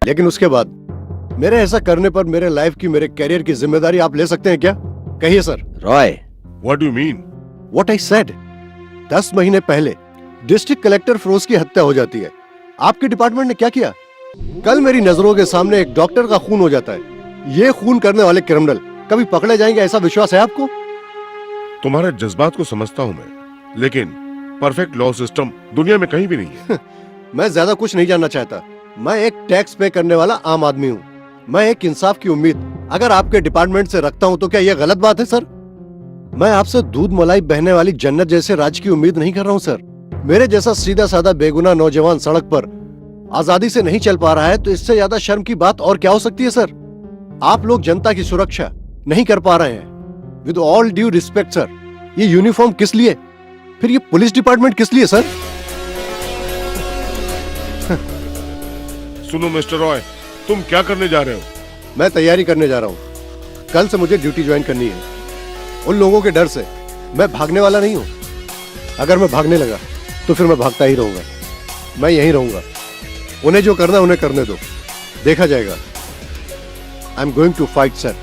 लेकिन उसके बाद मेरे ऐसा करने पर मेरे लाइफ की, मेरे कैरियर की जिम्मेदारी आप ले सकते हैं क्या? कहिए sir. Roy, what do you mean? What I said. 10 महीने पहले डिस्ट्रिक्ट कलेक्टर फिरोज की हत्या हो जाती है। आपके डिपार्टमेंट ने क्या किया? कल मेरी नजरों के सामने एक डॉक्टर का खून हो जाता है। ये खून करने वाले क्रिमिनल कभी पकड़े जाएंगे, ऐसा विश्वास है आपको? तुम्हारे जज्बात को समझता हूँ मैं, लेकिन परफेक्ट लॉ सिस्टम दुनिया में कहीं भी नहीं है। मैं ज्यादा कुछ नहीं जानना चाहता। मैं एक टैक्स पे करने वाला आम आदमी हूँ। मैं एक इंसाफ की उम्मीद अगर आपके डिपार्टमेंट से रखता हूँ तो क्या यह गलत बात है सर? मैं आपसे दूध मलाई बहने वाली जन्नत जैसे राज की उम्मीद नहीं कर रहा हूँ सर। मेरे जैसा सीधा साधा बेगुनाह नौजवान सड़क पर आजादी से नहीं चल पा रहा है तो इससे ज्यादा शर्म की बात और क्या हो सकती है सर? आप लोग जनता की सुरक्षा नहीं कर पा रहे हैं। With all due respect sir, ये यूनिफॉर्म किस लिए, फिर ये पुलिस डिपार्टमेंट किस लिए सर? सुनो मिस्टर रॉय, तुम क्या करने जा रहे हो? मैं तैयारी करने जा रहा हूँ। कल से मुझे ड्यूटी ज्वाइन करनी है। उन लोगों के डर से मैं भागने वाला नहीं हूँ। अगर मैं भागने लगा तो फिर मैं भागता ही रहूंगा। मैं यहीं रहूंगा। उन्हें जो करना उन्हें करने दो, देखा जाएगा। I am going to fight sir.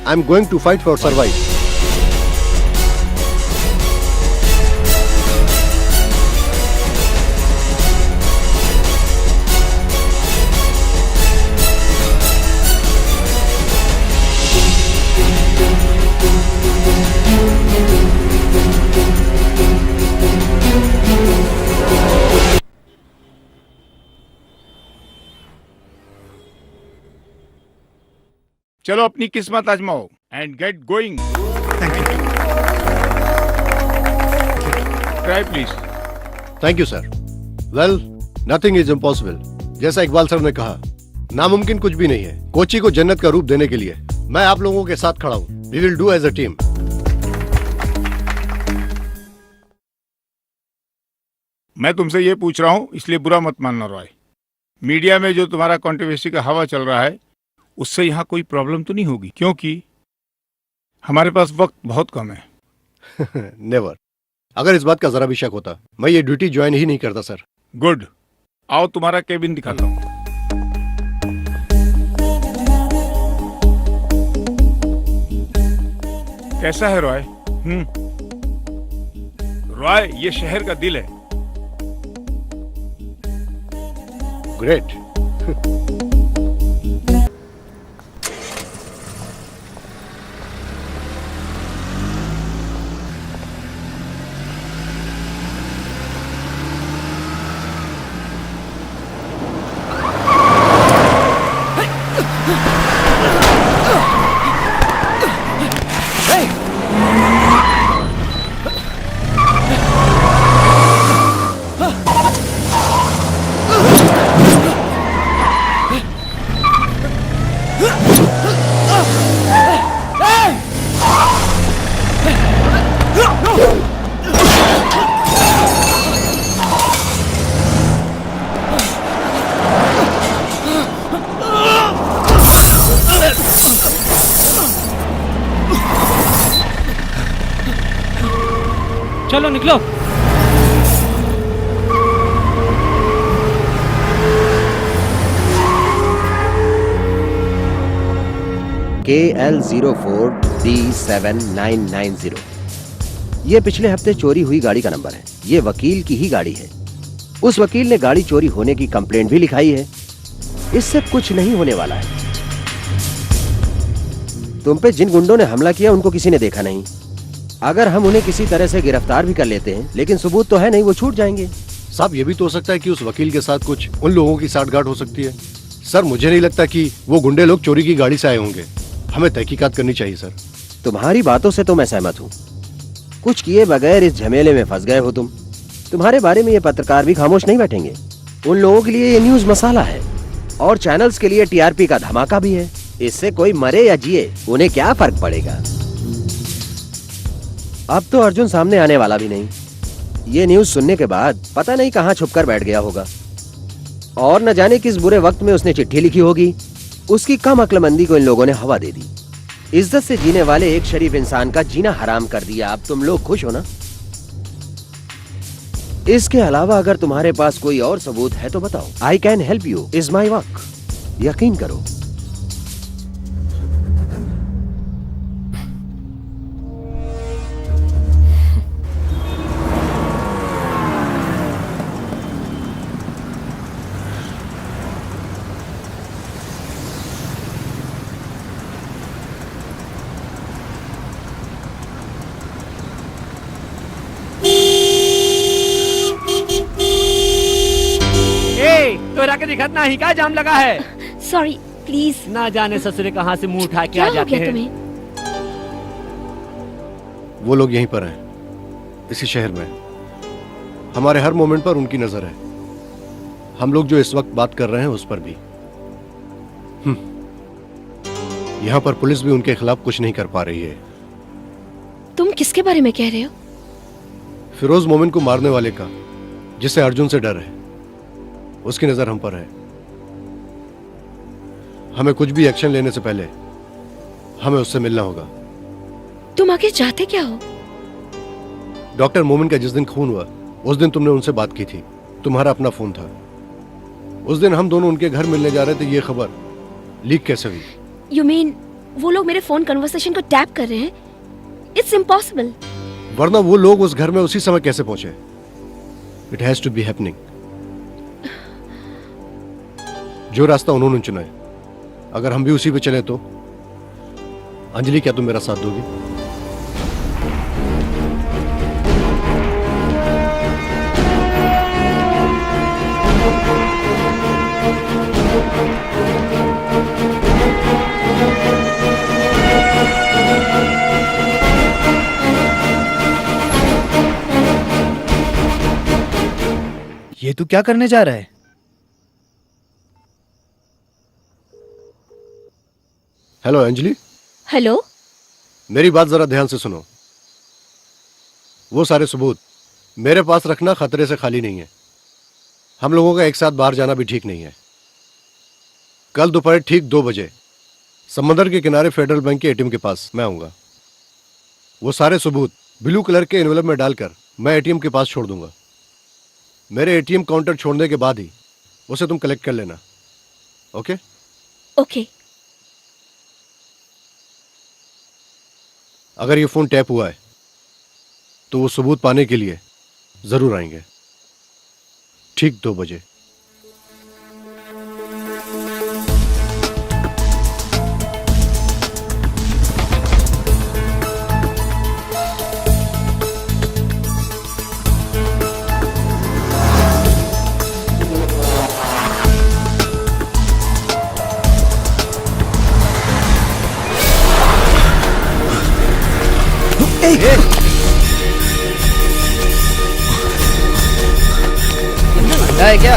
I am going to fight for survive. चलो अपनी किस्मत आजमाओ and get going. Try please. Thank you sir. Well, nothing is impossible. जैसा इकबाल सर ने कहा, नामुमकिन कुछ भी नहीं है। कोची को जन्नत का रूप देने के लिए मैं आप लोगों के साथ खड़ा हूँ। We will do as a team. मैं तुमसे ये पूछ रहा हूँ, इसलिए बुरा मत मानना रॉय। मीडिया में जो तुम्हारा कंट्रोवर्सी का हवा चल रहा है उससे यहाँ कोई प्रॉब्लम तो नहीं होगी, क्योंकि हमारे पास वक्त बहुत कम है। नेवर। अगर इस बात का जरा भी शक होता मैं ये ड्यूटी ज्वाइन ही नहीं करता सर। गुड, आओ तुम्हारा केबिन दिखाता हूँ। कैसा है रॉय? रॉय, ये शहर का दिल है। ग्रेट। चलो निकलो। KL04D7990। ये पिछले हफ्ते चोरी हुई गाड़ी का नंबर है। ये वकील की ही गाड़ी है। उस वकील ने गाड़ी चोरी होने की कंप्लेंट भी लिखाई है। इससे कुछ नहीं होने वाला है। तुम पे जिन गुंडों ने हमला किया उनको किसी ने देखा नहीं। अगर हम उन्हें किसी तरह से गिरफ्तार भी कर लेते हैं, लेकिन सबूत तो है नहीं, वो छूट जाएंगे। साहब, ये भी तो हो सकता है कि उस वकील के साथ कुछ उन लोगों की साठगांठ हो सकती है। सर, मुझे नहीं लगता कि वो गुंडे लोग चोरी की गाड़ी से आए होंगे। हमें तहकीकात करनी चाहिए सर। तुम्हारी बातों से तो मैं सहमत हूँ। कुछ किए बगैर इस झमेले में फंस गए हो तुम। तुम्हारे बारे में ये पत्रकार भी खामोश नहीं बैठेंगे। उन लोगों के लिए ये न्यूज मसाला है और चैनल्स के लिए TRP का धमाका भी है। इससे कोई मरे या जिए, उन्हें क्या फर्क पड़ेगा। अब तो अर्जुन सामने आने वाला भी नहीं। ये न्यूज सुनने के बाद पता नहीं कहां छुपकर बैठ गया होगा और न जाने किस बुरे वक्त में उसने चिट्ठी लिखी होगी। उसकी कम अक्लमंदी को इन लोगों ने हवा दे दी। इज्जत से जीने वाले एक शरीफ इंसान का जीना हराम कर दिया। अब तुम लोग खुश हो ना? इसके अलावा अगर तुम्हारे पास कोई और सबूत है तो बताओ। I can help you, is my work. यकीन करो। तोरा के दिखत ना ही का जाम लगा है। Sorry please. ना जाने ससुरे कहाँ से मुंह उठा के क्या आ हो जाते गया हैं। तुम्हें? वो लोग यहीं पर हैं, इसी शहर में। हमारे हर मोमेंट पर उनकी नजर है। हम लोग जो इस वक्त बात कर रहे हैं उस पर भी। यहां पर पुलिस भी उनके खिलाफ कुछ नहीं कर पा रही है। तुम किसके बारे में कह रहे हो? फिरोज मोमिन को मारने वाले का, जिसे अर्जुन से डर है, उसकी नजर हम पर है। हमें कुछ भी एक्शन लेने से पहले हमें उससे मिलना होगा। तुम आगे चाहते क्या हो? डॉक्टर मोमिन का जिस दिन खून हुआ उस दिन तुमने उनसे बात की थी। तुम्हारा अपना फोन था। उस दिन हम दोनों उनके घर मिलने जा रहे थे। ये खबर लीक कैसे हुई? यू मीन वो लोग मेरे फोन कन्वर्सेशन को टैप कर रहे हैं? It's impossible. वरना वो लोग उस घर में उसी समय कैसे पहुंचे? It has to be happening. जो रास्ता उन्होंने चुना है, अगर हम भी उसी पे चले तो। अंजलि, क्या तुम मेरा साथ दोगी? ये तू क्या करने जा रहा है? Hello Anjali, hello. मेरी बात जरा ध्यान से सुनो। वो सारे सबूत मेरे पास रखना खतरे से खाली नहीं है। हम लोगों का एक साथ बाहर जाना भी ठीक नहीं है। कल दोपहर ठीक 2 बजे समंदर के किनारे फेडरल बैंक के एटीएम के पास मैं आऊंगा। वो सारे सबूत ब्लू कलर के एनवेलप में डालकर मैं एटीएम के पास छोड़ दूंगा। मेरे एटीएम काउंटर छोड़ने के बाद ही उसे तुम कलेक्ट कर लेना। ओके? ओके। अगर ये फोन टैप हुआ है तो वो सबूत पाने के लिए जरूर आएंगे ठीक 2 बजे। है क्या?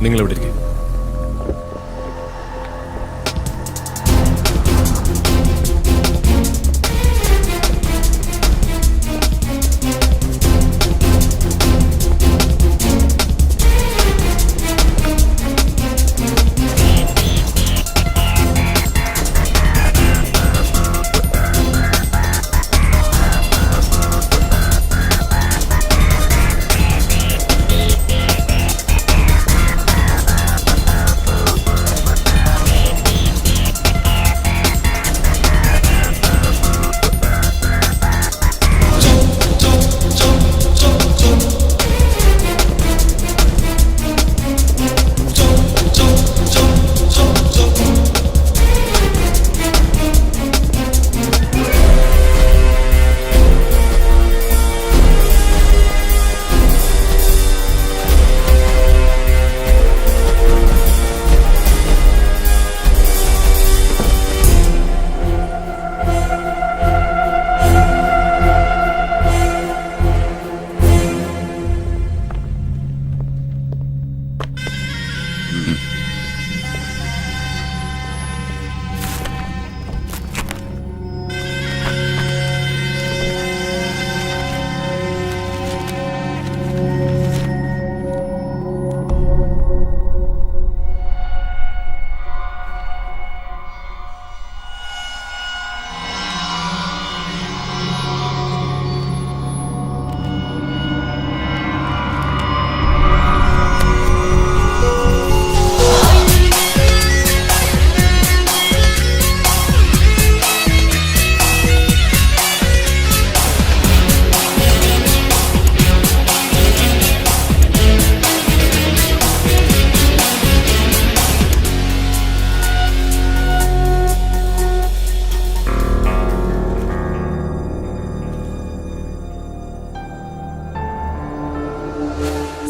നിങ്ങൾ എവിടെ ഇരിക്കും?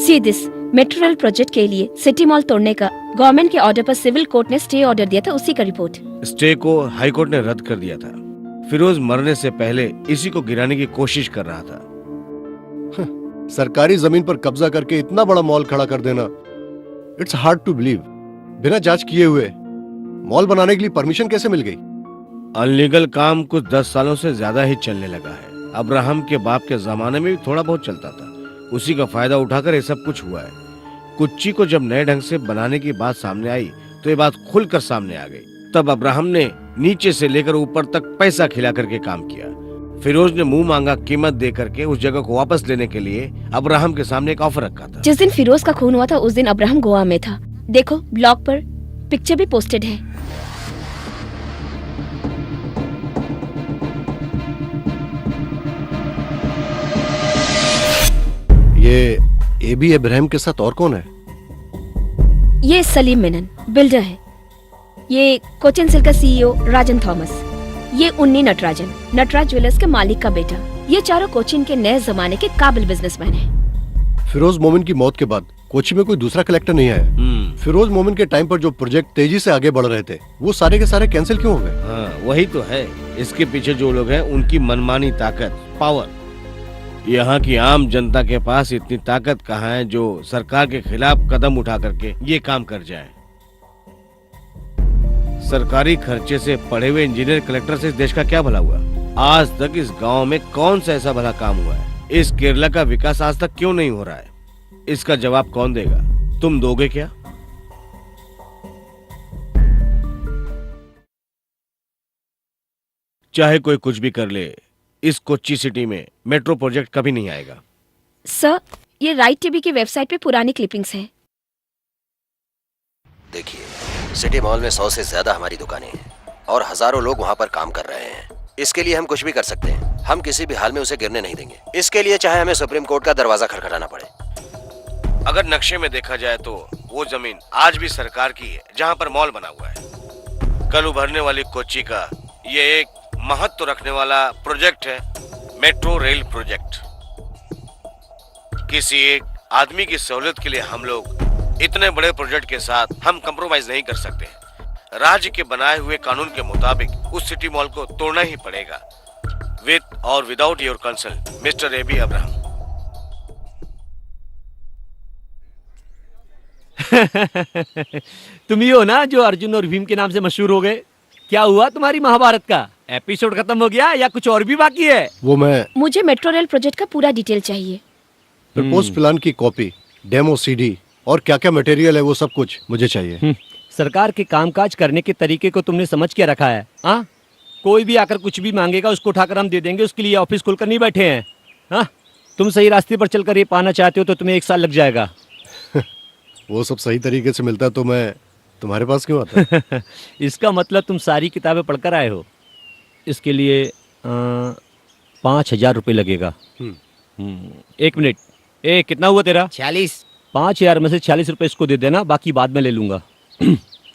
See this metro rail project के लिए सिटी मॉल तोड़ने का गवर्नमेंट के ऑर्डर पर सिविल कोर्ट ने स्टे ऑर्डर दिया था, उसी का रिपोर्ट। स्टे को हाई कोर्ट ने रद्द कर दिया था। फिरोज मरने से पहले इसी को गिराने की कोशिश कर रहा था। सरकारी जमीन पर कब्जा करके इतना बड़ा मॉल खड़ा कर देना, इट्स हार्ड टू बिलीव। बिना जांच किए हुए मॉल बनाने के लिए परमिशन कैसे मिल गई? अनलीगल काम कुछ 10 सालों से ज्यादा ही चलने लगा है। अब्राहम के बाप के जमाने में भी थोड़ा बहुत चलता था, उसी का फायदा उठाकर ये सब कुछ हुआ है। कुच्ची को जब नए ढंग से बनाने की बात सामने आई तो ये बात खुलकर सामने आ गई। तब अब्राहम ने नीचे से लेकर ऊपर तक पैसा खिला करके काम किया। फिरोज ने मुंह मांगा कीमत दे करके उस जगह को वापस लेने के लिए अब्राहम के सामने एक ऑफर रखा था। जिस दिन फिरोज का खून हुआ था उस दिन अब्राहम गोवा में था। देखो ब्लॉग पर पिक्चर भी पोस्टेड है। ये एबी इब्राहिम के साथ और कौन है? ये सलीम मेनन बिल्डर है। ये कोचिन सिल्क का सीईओ राजन थॉमस। ये उन्नी नटराजन, नटराज ज्वेलर्स के मालिक का बेटा। ये चारों कोचिन के नए जमाने के काबिल बिजनेसमैन हैं। फिरोज मोमिन की मौत के बाद कोची में कोई दूसरा कलेक्टर नहीं आया। फिरोज मोमिन के टाइम पर जो प्रोजेक्ट तेजी से आगे बढ़ रहे थे वो सारे के सारे कैंसिल क्यों हो गए? हाँ, वही तो है। इसके पीछे जो लोग हैं उनकी मनमानी ताकत, पावर। यहाँ की आम जनता के पास इतनी ताकत कहाँ है जो सरकार के खिलाफ कदम उठा करके ये काम कर जाए। सरकारी खर्चे से पढ़े हुए इंजीनियर कलेक्टर से इस देश का क्या भला हुआ? आज तक इस गांव में कौन सा ऐसा भला काम हुआ है? इस केरला का विकास आज तक क्यों नहीं हो रहा है? इसका जवाब कौन देगा? तुम दोगे क्या? चाहे कोई कुछ भी कर ले, इस कोच्चि सिटी में मेट्रो प्रोजेक्ट कभी नहीं आएगा। सर, ये राइट टीवी की वेबसाइट पे पुरानी क्लिपिंग्स हैं। देखिए, सिटी मॉल में 100 से ज्यादा हमारी दुकानें हैं और हजारों लोग वहाँ पर काम कर रहे हैं। इसके लिए हम कुछ भी कर सकते हैं। हम किसी भी हाल में उसे गिरने नहीं देंगे। इसके लिए चाहे हमें सुप्रीम कोर्ट का दरवाजा खटखटाना पड़े। अगर नक्शे में देखा जाए तो वो जमीन आज भी सरकार की है जहाँ पर मॉल बना हुआ है। कल उभरने वाली कोच्चि का ये एक महत्व रखने वाला प्रोजेक्ट है, मेट्रो रेल प्रोजेक्ट। किसी एक आदमी की सहूलियत के लिए हम लोग इतने बड़े प्रोजेक्ट के साथ हम कंप्रोमाइज नहीं कर सकते। राज्य के बनाए हुए कानून के मुताबिक उस सिटी मॉल को तोड़ना ही पड़ेगा, विद और without your consult, mister AB Abraham. तुम ही हो ना जो अर्जुन और भीम के नाम से मशहूर हो गए। क्या हुआ तुम्हारी महाभारत का? एपिसोड खत्म हो गया या कुछ और भी बाकी है? वो मैं मुझे मेट्रो रेल प्रोजेक्ट का पूरा डिटेल चाहिए। प्रपोज प्लान की कॉपी, डेमो सीडी और क्या क्या मटेरियल है वो सब कुछ मुझे चाहिए। सरकार के कामकाज करने के तरीके को तुमने समझ के रखा है? हाँ, कोई भी आकर कुछ भी मांगेगा उसको उठाकर हम दे देंगे, उसके लिए ऑफिस खोलकर नहीं बैठे हैं। हाँ, तुम सही रास्ते पर चलकर ये पाना चाहते हो तो तुम्हें 1 साल लग जाएगा। वो सब सही तरीके से मिलता तो मैं तुम्हारे पास क्यों आता? इसका मतलब तुम सारी किताबें पढ़कर आए हो। इसके लिए 5,000 रुपये लगेगा। 1 मिनट, कितना हुआ तेरा? 46। 5,000 में से 46 रुपये इसको दे देना, बाकी बाद में ले लूंगा।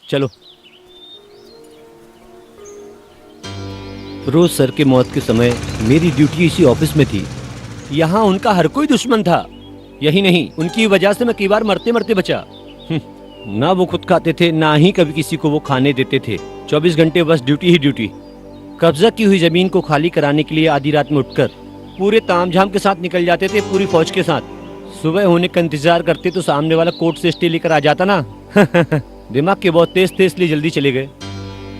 चलो। रोज सर के मौत के समय मेरी ड्यूटी इसी ऑफिस में थी। यहाँ उनका हर कोई दुश्मन था। यही नहीं, उनकी वजह से मैं कई बार मरते मरते बचा। ना वो खुद खाते थे, ना ही कभी किसी को वो खाने देते थे। 24 घंटे बस ड्यूटी ही ड्यूटी। कब्जा की हुई जमीन को खाली कराने के लिए आधी रात में उठकर पूरे तामझाम के साथ निकल जाते थे, पूरी फौज के साथ। सुबह होने का इंतजार करते तो सामने वाला कोर्ट से स्टे लेकर आ जाता ना। दिमाग के बहुत तेज थे, इसलिए जल्दी चले गए।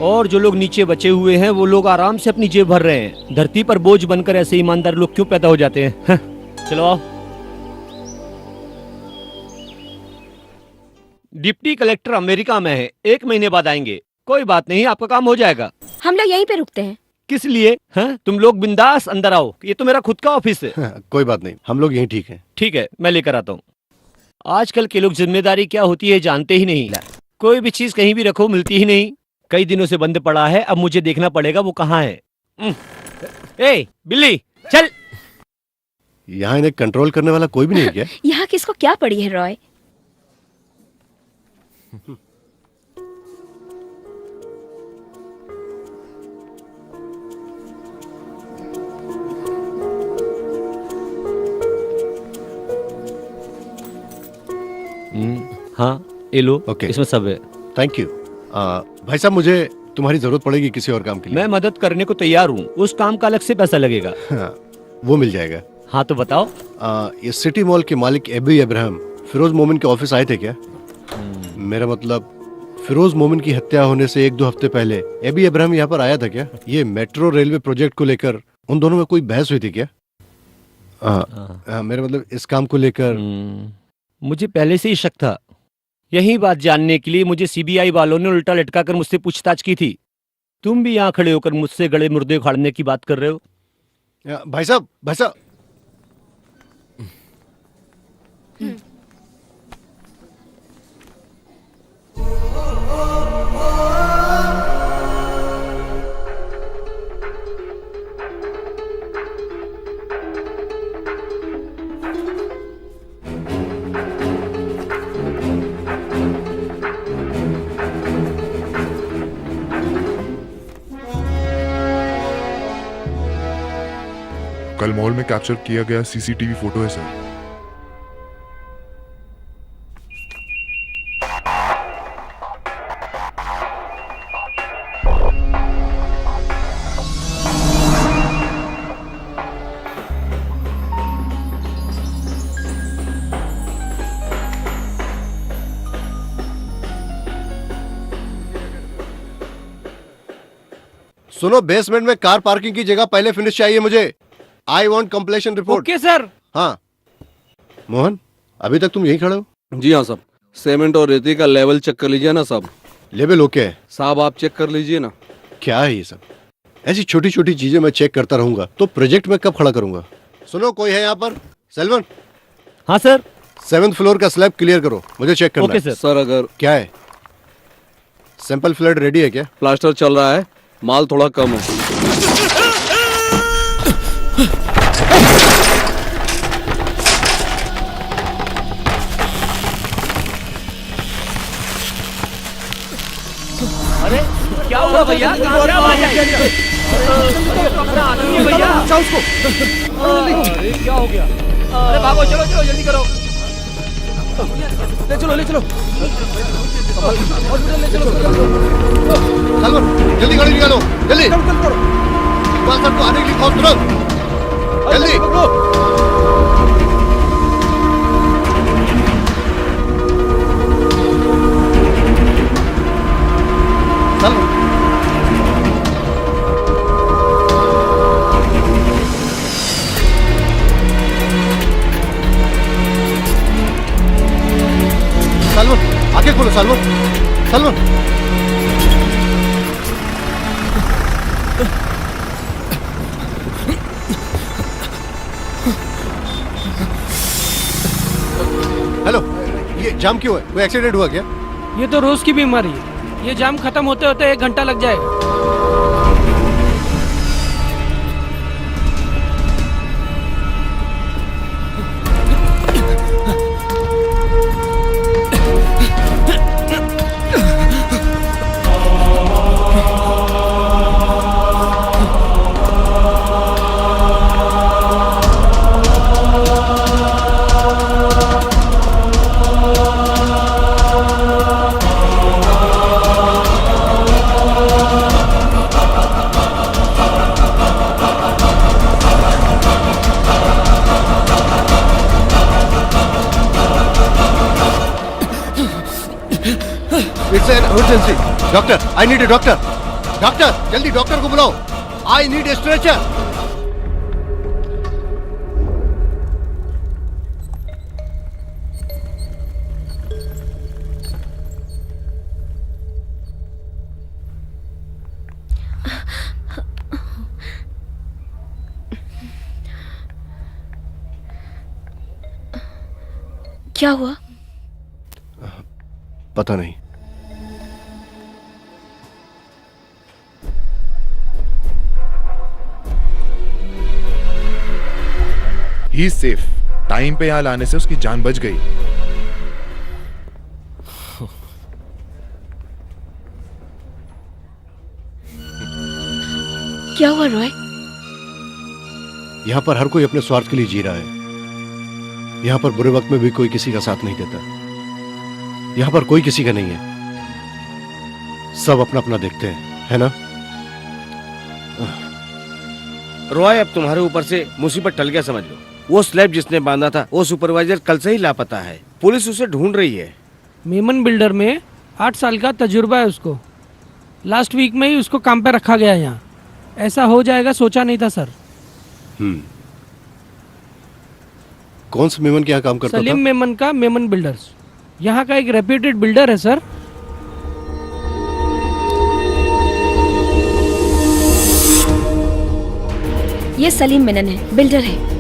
और जो लोग नीचे बचे हुए हैं वो लोग आराम से अपनी जेब भर रहे हैं। धरती पर बोझ बनकर ऐसे ईमानदार लोग क्यों पैदा हो जाते हैं? चलो आओ। डिप्टी कलेक्टर अमेरिका में है, 1 महीने बाद आएंगे। कोई बात नहीं, आपका काम हो जाएगा। हम लोग यहीं पे रुकते हैं। किस लिए? हाँ, तुम लोग बिंदास अंदर आओ, ये तो मेरा खुद का ऑफिस है। कोई बात नहीं, हम लोग यहीं ठीक हैं। ठीक है, मैं लेकर आता हूँ। आजकल के लोग जिम्मेदारी क्या होती है जानते ही नहीं। कोई भी चीज कहीं भी रखो मिलती ही नहीं। कई दिनों से बंद पड़ा है, अब मुझे देखना पड़ेगा वो कहाँ है। ए बिल्ली चल। यहाँ इन्हें कंट्रोल करने वाला कोई भी नहीं है क्या? यहाँ किसको क्या पड़ी है रॉय? हाँ, ये लो। ओके। इसमें सब है। Thank you. भाई साहब, मुझे तुम्हारी जरूरत पड़ेगी किसी और काम के लिए। मैं मदद करने को तैयार हूँ, उस काम का अलग से पैसा लगेगा। हाँ, वो मिल जाएगा। हाँ तो बताओ। ये सिटी मॉल के मालिक एबी अब्राहम फिरोज मोमिन के ऑफिस आए थे क्या? मेरा मतलब फिरोज मोमिन की हत्या होने से 1-2 हफ्ते पहले एबी अब्राहम यहाँ पर आया था क्या? ये मेट्रो रेलवे प्रोजेक्ट को लेकर उन दोनों में कोई बहस हुई थी क्या? मेरा मतलब इस काम को लेकर। मुझे पहले से ही शक था। यही बात जानने के लिए मुझे सीबीआई वालों ने उल्टा लटका कर मुझसे पूछताछ की थी। तुम भी यहाँ खड़े होकर मुझसे गड़े मुर्दे उखाड़ने की बात कर रहे हो। भाई साहब, भाई साहब। कल मॉल में कैप्चर किया गया सीसीटीवी फोटो है सर। सुनो, बेसमेंट में कार पार्किंग की जगह पहले फिनिश चाहिए मुझे। I want completion report. Okay sir. हाँ मोहन, अभी तक तुम यहीं खड़े हो? जी हाँ साहब, सीमेंट और रेती का लेवल चेक कर लीजिए ना साहब। लेवल ओके है साहब, आप चेक कर लीजिए ना। क्या है ये सब? ऐसी छोटी छोटी चीजें मैं चेक करता रहूंगा तो प्रोजेक्ट में कब खड़ा करूंगा? सुनो, कोई है यहाँ पर? सेल्वन। हाँ सर। 7th फ्लोर का स्लैब क्लियर करो, मुझे चेक करना ओके है। सर। सर अगर क्या है? सैंपल फ्लड रेडी है क्या? प्लास्टर चल रहा है, माल थोड़ा कम है। अरे क्या हुआ भैया? कहाँ से आवाज आई? अपना आदमी है भैया। अरे क्या हो गया? अरे भागो, चलो चलो जल्दी करो। ले चलो ले चलो। सेल्वन, जल्दी गाड़ी निकालो, जल्दी। इकबाल सर को आने के लिए कहो तुरंत, जल्दी। सलमान, सलमान। हेलो, ये जाम क्यों है? कोई एक्सीडेंट हुआ क्या? ये तो रोज की बीमारी है। ये जाम खत्म होते होते 1 घंटा लग जाएगा। It's an emergency. Doctor, I need a doctor. Doctor, जल्दी डॉक्टर को बुलाओ। I need a stretcher. क्या हुआ? पता नहीं। He is safe. टाइम पे यहाँ लाने से उसकी जान बच गई। क्या हुआ रॉय? यहां पर हर कोई अपने स्वार्थ के लिए जी रहा है। यहां पर बुरे वक्त में भी कोई किसी का साथ नहीं देता। यहां पर कोई किसी का नहीं है। सब अपना अपना देखते हैं, है ना? रॉय, अब तुम्हारे ऊपर से मुसीबत टल गया समझ लो। वो स्लैब जिसने बांधा था वो सुपरवाइजर कल से ही लापता है। पुलिस उसे ढूंढ रही है। मेमन बिल्डर में 8 साल का तजुर्बा है उसको। लास्ट वीक में ही उसको काम पे रखा गया है यहाँ। ऐसा हो जाएगा सोचा नहीं था सर। कौन से मेमन के यहाँ काम करता सलीम था? मेमन का मेमन बिल्डर्स यहाँ का एक रेप्यूटेड बिल्डर है सर। ये सलीम मेनन है, बिल्डर है।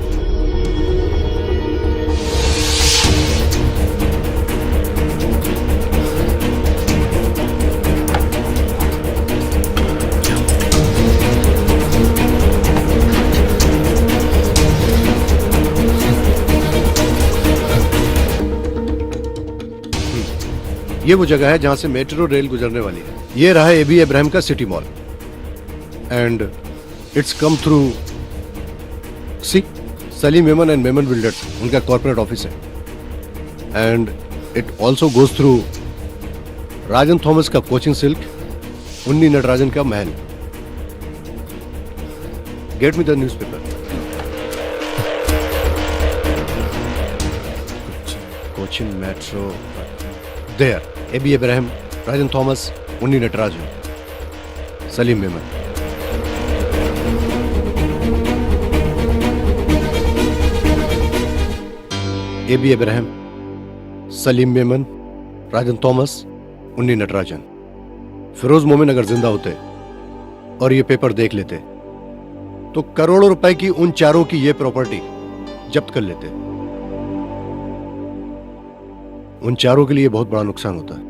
ये वो जगह है जहां से मेट्रो रेल गुजरने वाली है। ये रहा एबी इब्राहिम का city mall and it's come through C Salim Memon and Memon builders, उनका कॉर्पोरेट ऑफिस है। And it also goes through Rajan Thomas का कोचिंग सिल्क, उन्नी नटराजन का महल। Get me the newspaper. Cochin metro there, AB Ibrahim, Rajan Thomas, Unni Natarajan, Salim Memon. AB Ibrahim, Salim Memon, Rajan Thomas, Unni Natarajan. Firoz मोमिन अगर जिंदा होते और ये पेपर देख लेते तो करोड़ों रुपए की उन चारों की ये प्रॉपर्टी जब्त कर लेते। उन चारों के लिए बहुत बड़ा नुकसान होता है।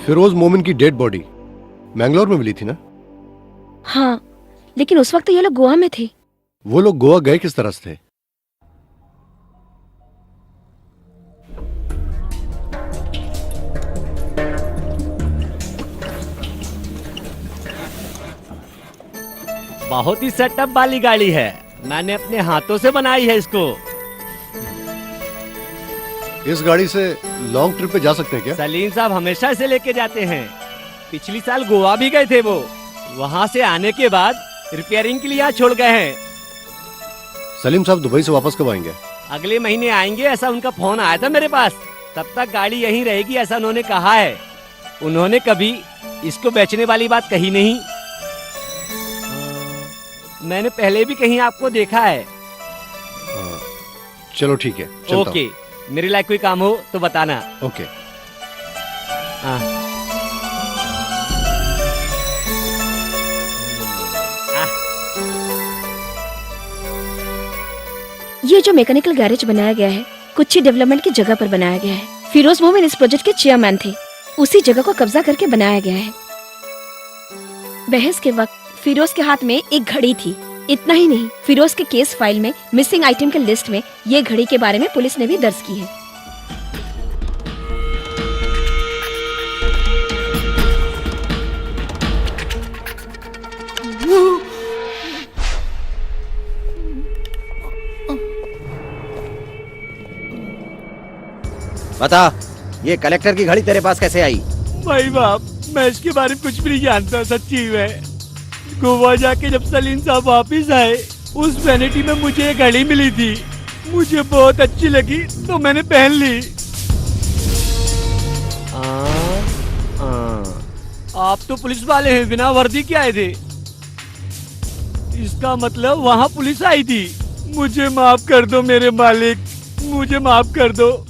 फिरोज मोमिन की डेड बॉडी मैंगलोर में मिली थी ना? हाँ, लेकिन उस वक्त तो ये लोग गोवा में थे। वो लोग गोवा गए किस तरह से थे? बहुत ही सेटअप वाली गाड़ी है। मैंने अपने हाथों से बनाई है इसको। इस गाड़ी से लॉन्ग ट्रिप पे जा सकते हैं क्या? सलीम साहब हमेशा इसे लेके जाते हैं। पिछली साल गोवा भी गए थे वो। वहाँ से आने के बाद रिपेयरिंग के लिए यहाँ छोड़ गए हैं। सलीम साहब दुबई से वापस कब आएंगे? अगले महीने आएंगे, ऐसा उनका फोन आया था मेरे पास। तब तक गाड़ी यहीं रहेगी ऐसा उन्होंने कहा है। उन्होंने कभी इसको बेचने वाली बात कही नहीं। मैंने पहले भी कहीं आपको देखा है। चलो ठीक है, चलता ओके, मेरे लायक कोई काम हो तो बताना। हूं। ओके। ये जो मैकेनिकल गैरेज बनाया गया है कुच्ची डेवलपमेंट की जगह पर बनाया गया है। फिरोज मोमिन इस प्रोजेक्ट के चेयरमैन थे। उसी जगह को कब्जा करके बनाया गया है। बहस के वक्त फिरोज के हाथ में एक घड़ी थी। इतना ही नहीं, फिरोज के केस फाइल में मिसिंग आइटम के लिस्ट में ये घड़ी के बारे में पुलिस ने भी दर्ज की है। बता, ये कलेक्टर की घड़ी तेरे पास कैसे आई? भाई बाप, मैं इसके बारे में कुछ भी नहीं जानता सच्ची में। गोवा जाके जब सलीम साहब वापिस आए, उस वैनिटी में मुझे ये घड़ी मिली थी। मुझे बहुत अच्छी लगी तो मैंने पहन ली। आप तो पुलिस वाले हैं, बिना वर्दी के आए थे। इसका मतलब वहाँ पुलिस आई थी। मुझे माफ कर दो मेरे मालिक, मुझे माफ कर दो।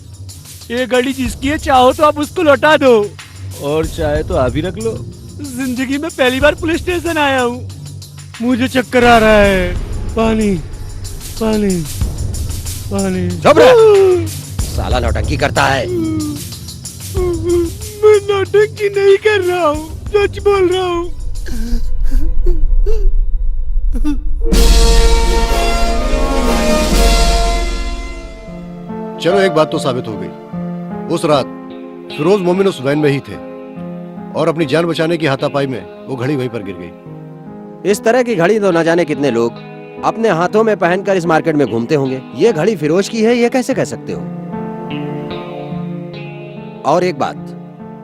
ये घड़ी जिसकी है, चाहो तो आप उसको लौटा दो, और चाहे तो आप ही रख लो। जिंदगी में पहली बार पुलिस स्टेशन आया हूँ, मुझे चक्कर आ रहा है। पानी पानी पानी। चुप रह, साला नौटंकी करता है। मैं नौटंकी नहीं कर रहा हूँ, सच बोल रहा हूँ। चलो एक बात तो साबित हो गई। उस रात फिरोज मोमिन उस वैन में ही थे और अपनी जान बचाने की हाथापाई में वो घड़ी वहीं पर गिर गई। इस तरह की घड़ी तो न जाने कितने लोग अपने हाथों में पहनकर इस मार्केट में घूमते होंगे। ये घड़ी फिरोज की है, ये कैसे कह सकते हो? और एक बात,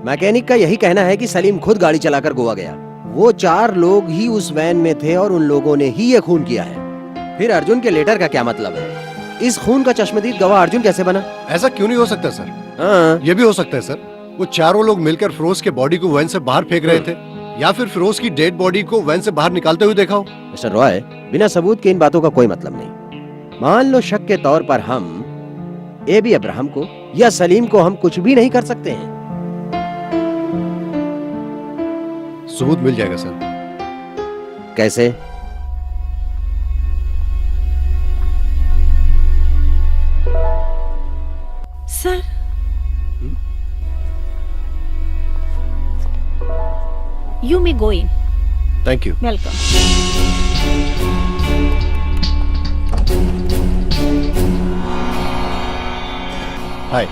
मैकेनिक का यही कहना है कि सलीम खुद गाड़ी चलाकर गोवा गया। वो 4 लोग ही उस वैन में थे और उन लोगों ने ही ये खून किया है। फिर अर्जुन के लेटर का क्या मतलब है? इस खून का चश्मदीद गवाह अर्जुन कैसे बना? ऐसा क्यों नहीं हो सकता सर? हाँ। ये भी हो सकता है सर, वो चारों लोग मिलकर फिरोज के बॉडी को वैन से बाहर फेंक रहे थे, या फिर फिरोज की डेड बॉडी को वैन से बाहर निकालते हुए देखा हो। मिस्टर रॉय, बिना सबूत के इन बातों का कोई मतलब नहीं। मान लो शक के तौर पर हम एबी अब्राहम को या सलीम को हम कुछ भी नहीं कर सकते हैं। सबूत मिल जाएगा सर। कैसे? Sir, you may go in. Thank you. Welcome. हाय।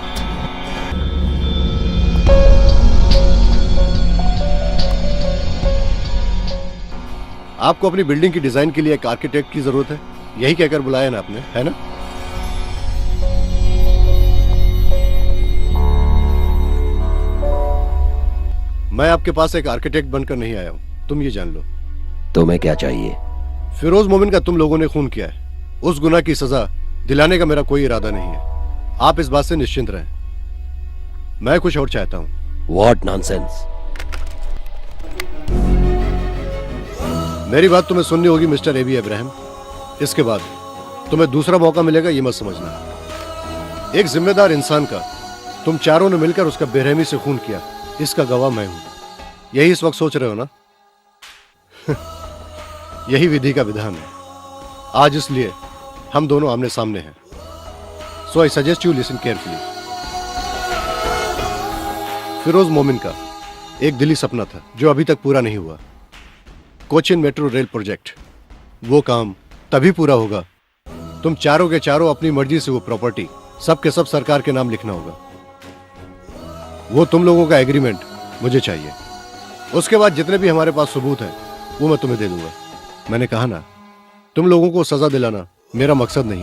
आपको अपनी बिल्डिंग की डिजाइन के लिए एक आर्किटेक्ट की जरूरत है, यही कहकर बुलाया ना आपने, है ना? मैं आपके पास एक आर्किटेक्ट बनकर नहीं आया हूं, तुम ये जान लो। तुम्हें क्या चाहिए? फिरोज मोमिन का तुम लोगों ने खून किया है। उस गुनाह की सजा दिलाने का मेरा कोई इरादा नहीं है। आप इस बात से निश्चिंत रहें। मैं कुछ और चाहता हूं। What nonsense? मेरी बात तुम्हें सुननी होगी मिस्टर एबी अब्राहम। इसके बाद तुम्हें दूसरा मौका मिलेगा, ये मत समझना। एक जिम्मेदार इंसान का तुम चारों ने मिलकर उसका बेरहमी से खून किया, इसका गवाह मैं हूं। यही इस वक्त सोच रहे हो ना? यही विधि का विधान है। आज इसलिए हम दोनों आमने सामने हैं। So I suggest you listen carefully. Firoz Momin का एक दिली सपना था जो अभी तक पूरा नहीं हुआ, कोचिन मेट्रो रेल प्रोजेक्ट। वो काम तभी पूरा होगा तुम चारों के चारों अपनी मर्जी से वो प्रॉपर्टी सब के सब सरकार के नाम लिखना होगा। वो तुम लोगों का एग्रीमेंट मुझे चाहिए। उसके बाद जितने भी हमारे पास सबूत हैं वो मैं तुम्हें दे दूंगा। मैंने कहा ना, तुम लोगों को सजा दिलाना मेरा मकसद नहीं।